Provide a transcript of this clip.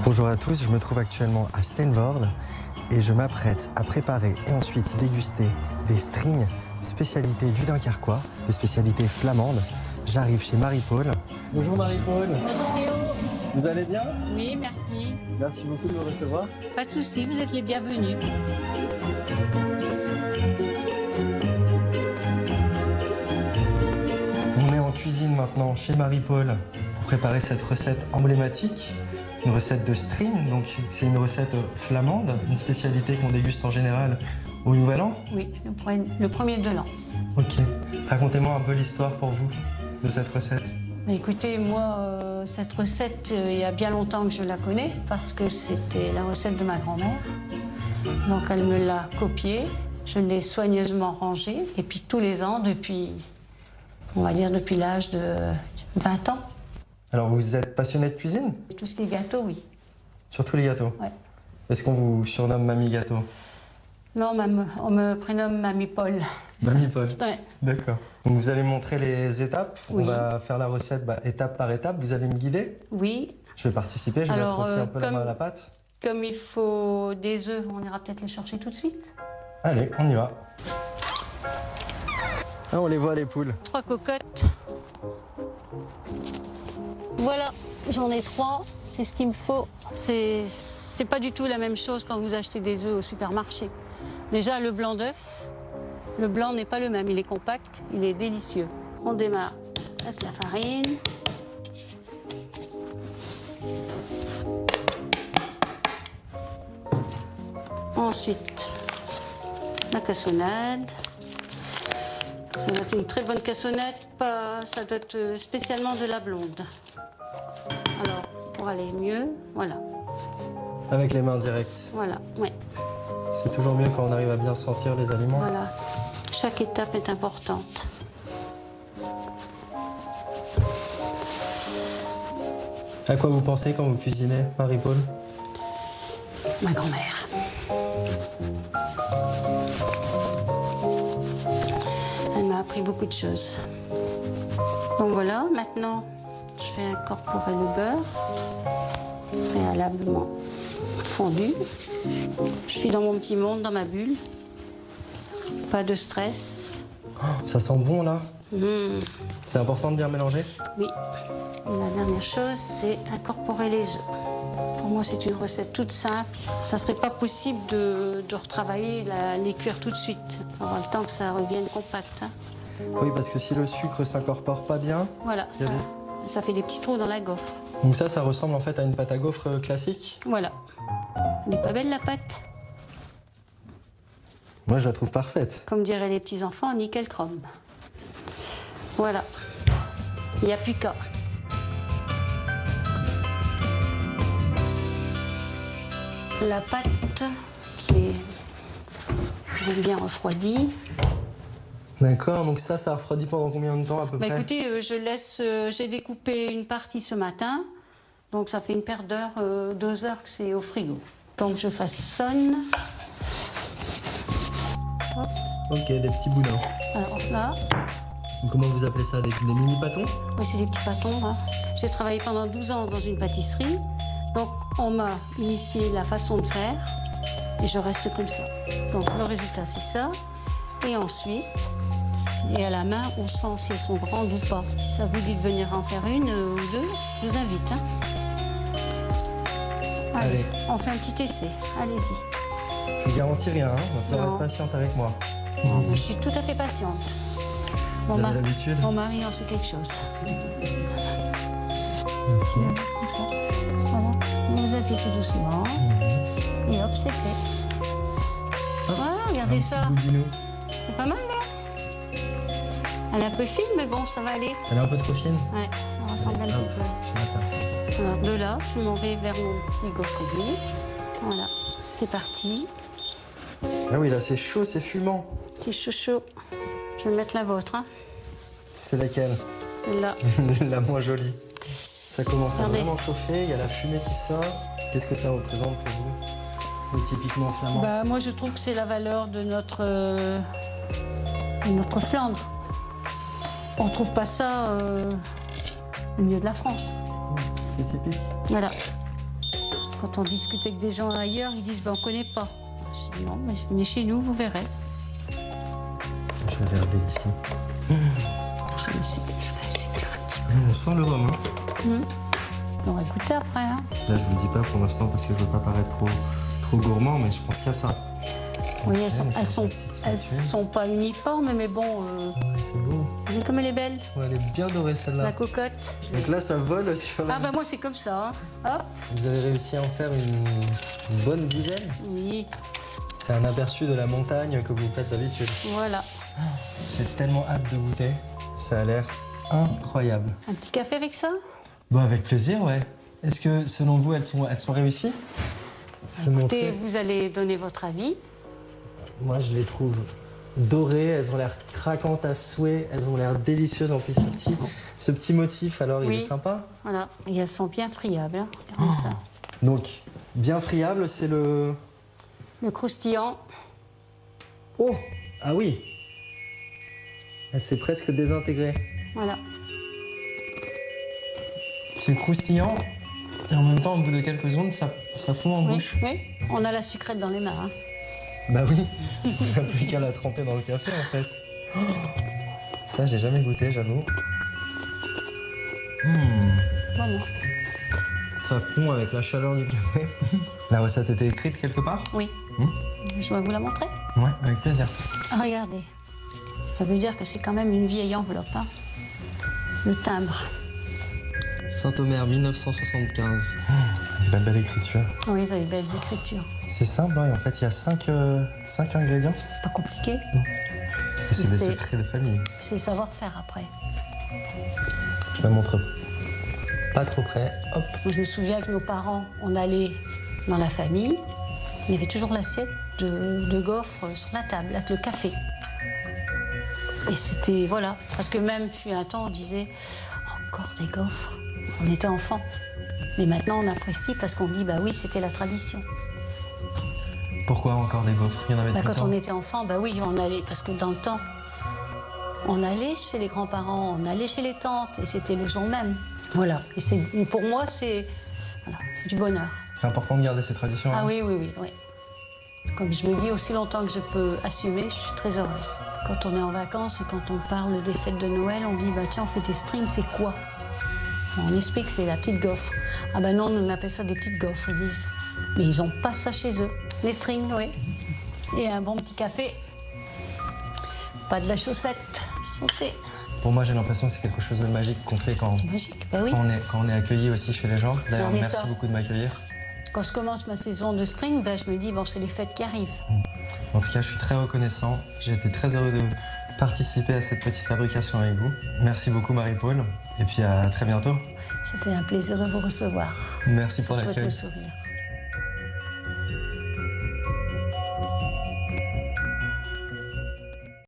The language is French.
Bonjour à tous, je me trouve actuellement à Steenvoorde et je m'apprête à préparer et ensuite déguster des strings, spécialité du Dunkerquois, des spécialités flamandes. J'arrive chez Marie-Paul. Bonjour Marie-Paul. Bonjour Théo. Vous allez bien? Oui, merci. Merci beaucoup de me recevoir. Pas de souci, vous êtes les bienvenus. On est en cuisine maintenant chez Marie-Paul pour préparer cette recette emblématique. Une recette de string, donc c'est une recette flamande, une spécialité qu'on déguste en général au Nouvel An. Oui, le premier de l'an. Ok. Racontez-moi un peu l'histoire pour vous de cette recette. Écoutez, moi, cette recette, il y a bien longtemps que je la connais parce que c'était la recette de ma grand-mère. Donc elle me l'a copiée, je l'ai soigneusement rangée et puis tous les ans depuis, on va dire depuis l'âge de 20 ans. Alors vous êtes passionné de cuisine? Tout ce qui est gâteau, oui. Surtout les gâteaux? Ouais. Est-ce qu'on vous surnomme Mamie Gâteau? Non, on me prénomme Mamie Paul. Mamie Paul? Ouais. D'accord. Donc vous allez me montrer les étapes. Oui. On va faire la recette étape par étape. Vous allez me guider? Oui. Je vais participer, je vais mettre aussi un peu la main à la pâte. Comme il faut des œufs, on ira peut-être les chercher tout de suite. Allez, on y va. Ah, on les voit les poules. 3 cocottes. Voilà, j'en ai 3, c'est ce qu'il me faut. C'est pas du tout la même chose quand vous achetez des œufs au supermarché. Déjà, le blanc d'œuf, le blanc n'est pas le même, il est compact, il est délicieux. On démarre avec la farine. Ensuite, la cassonade. Ça doit être une très bonne cassonade, ça doit être spécialement de la blonde. Alors, pour aller mieux, voilà. Avec les mains directes. Voilà, oui. C'est toujours mieux quand on arrive à bien sentir les aliments. Voilà. Chaque étape est importante. À quoi vous pensez quand vous cuisinez, Marie-Paul? Ma grand-mère. Elle m'a appris beaucoup de choses. Donc voilà, maintenant, je vais incorporer le beurre, préalablement fondu. Je suis dans mon petit monde, dans ma bulle. Pas de stress. Oh, ça sent bon là. Mmh. C'est important de bien mélanger? Oui. Et la dernière chose, c'est incorporer les œufs. Pour moi, c'est une recette toute simple. Ça ne serait pas possible de retravailler, les cuire tout de suite. On va avoir le temps que ça revienne compact. Hein. Oui, parce que si le sucre s'incorpore pas bien... Voilà, ça fait des petits trous dans la gaufre. Donc ça ressemble en fait à une pâte à gaufre classique? Voilà. Elle n'est pas belle la pâte? Moi, je la trouve parfaite. Comme diraient les petits-enfants, nickel chrome. Voilà. Il n'y a plus qu'à. La pâte qui est bien refroidie. D'accord, donc ça refroidit pendant combien de temps à peu près? Écoutez, j'ai découpé une partie ce matin, donc ça fait une paire d'heures, 2 heures que c'est au frigo. Donc je façonne. Hop. Ok, des petits boudins. Alors là. Donc, comment vous appelez ça? Des mini pâtons? Oui, c'est des petits pâtons. Hein. J'ai travaillé pendant 12 ans dans une pâtisserie, donc on m'a initié la façon de faire et je reste comme ça. Donc le résultat c'est ça. Et ensuite, et à la main, on sent si elles sont grandes ou pas. Si ça vous dit de venir en faire une ou deux, je vous invite. Hein. Allez, on fait un petit essai. Allez-y. Je vous garantis rien, hein. Il va falloir être patiente avec moi. Je suis tout à fait patiente. Vous avez l'habitude? Mon mari en sait quelque chose. Ok. Comme ça. Voilà. Vous appuyez tout doucement. Et hop, c'est fait. Voilà, regardez ça. C'est pas mal, là? Elle est un peu fine, mais bon, ça va aller. Elle est un peu trop fine? Ouais, on ressemble un petit peu. Je m'attends à ça. Alors, de là, je m'en vais vers mon petit gaufrier. Voilà, c'est parti. Ah oui, là, c'est chaud, c'est fumant. Petit chouchou. Je vais mettre la vôtre. Hein. C'est laquelle? Là. La moins jolie. Ça commence à Regardez. vraiment chauffer, il y a la fumée qui sort. Qu'est-ce que ça représente pour vous, le typiquement flamand? Moi, je trouve que c'est la valeur de notre Flandre. On ne trouve pas ça au milieu de la France. C'est typique. Voilà. Quand on discute avec des gens ailleurs, ils disent ben, on ne connaît pas. Je dis non, mais venez chez nous, vous verrez. Je vais regarder d'ici. On sent le rhum. Hein. On va goûter après. Hein. Là, je vous le dis pas pour l'instant parce que je veux pas paraître trop gourmand, mais je pense qu'il y a ça. Oui, elles sont pas uniformes, mais bon. Ouais, c'est beau. Vous voyez comme elle est belle. Ouais, elle est bien dorée celle-là. La cocotte. Donc là, ça vole sur la... Ah bah moi c'est comme ça. Hein. Hop. Vous avez réussi à en faire une bonne douzaine? Oui. C'est un aperçu de la montagne que vous faites d'habitude. Voilà. J'ai tellement hâte de goûter. Ça a l'air incroyable. Un petit café avec ça? Bon, avec plaisir, ouais. Est-ce que, selon vous, elles sont réussies? Je vais Écoutez, montrer. vous allez donner votre avis. Moi, je les trouve dorées. Elles ont l'air craquantes à souhait. Elles ont l'air délicieuses. En plus, ce petit motif, alors, il est sympa. Voilà. Et elles sont bien friables. Hein. Regardez ça. Donc, bien friable, c'est le... Le croustillant. Oh! Ah oui! C'est presque désintégré. Voilà. C'est croustillant. Et en même temps, au bout de quelques secondes, ça fond en bouche. Oui, on a la sucrète dans les mains. Hein. Bah oui, on n'a plus qu'à la tremper dans le café en fait. Oh, ça, j'ai jamais goûté, j'avoue. Voilà. Ça fond avec la chaleur du café. La recette était écrite quelque part? Oui. Je vais vous la montrer. Ouais, avec plaisir. Ah, regardez. Ça veut dire que c'est quand même une vieille enveloppe. Hein. Le timbre. Saint-Omer, 1975. La belle écriture. Oui, ils ont des belles écritures. C'est simple, hein, et en fait, il y a 5 ingrédients. Pas compliqué. Et c'est des secrets de famille. C'est savoir-faire après. Je la montre pas trop près. Hop. Moi, je me souviens que nos parents, on allait dans la famille, il y avait toujours l'assiette de gaufres sur la table avec le café. Et c'était, voilà, parce que même, fut un temps, on disait encore des gaufres. On était enfants. Mais maintenant, on apprécie parce qu'on dit, bah oui, c'était la tradition. Pourquoi encore des gaufres? Il y en avait tout le Quand temps. on était enfant, bah oui, on allait, parce que dans le temps, on allait chez les grands-parents, on allait chez les tantes, et c'était le jour même. Voilà. Et pour moi, c'est du bonheur. C'est important de garder ces traditions. Ah hein. oui, oui, oui, oui. Comme je me dis, aussi longtemps que je peux assumer, je suis très heureuse. Quand on est en vacances et quand on parle des fêtes de Noël, on dit, bah tiens, on fait des strings, c'est quoi? On explique que c'est la petite gaufre. Ah ben non, on appelle ça des petites gaufres, ils disent. Mais ils n'ont pas ça chez eux. Les strings, oui. Et un bon petit café. Pas de la chaussette. Santé. Pour moi, j'ai l'impression que c'est quelque chose de magique qu'on fait quand Magique, bah oui. on est accueilli aussi chez les gens. D'ailleurs, Regardez merci ça. beaucoup de m'accueillir. Quand je commence ma saison de string, ben, je me dis, bon, c'est les fêtes qui arrivent. En tout cas, je suis très reconnaissant. J'ai été très heureux de participer à cette petite fabrication avec vous. Merci beaucoup, Marie-Paule. Et puis à très bientôt. C'était un plaisir de vous recevoir. Merci pour Votre l'accueil. sourire.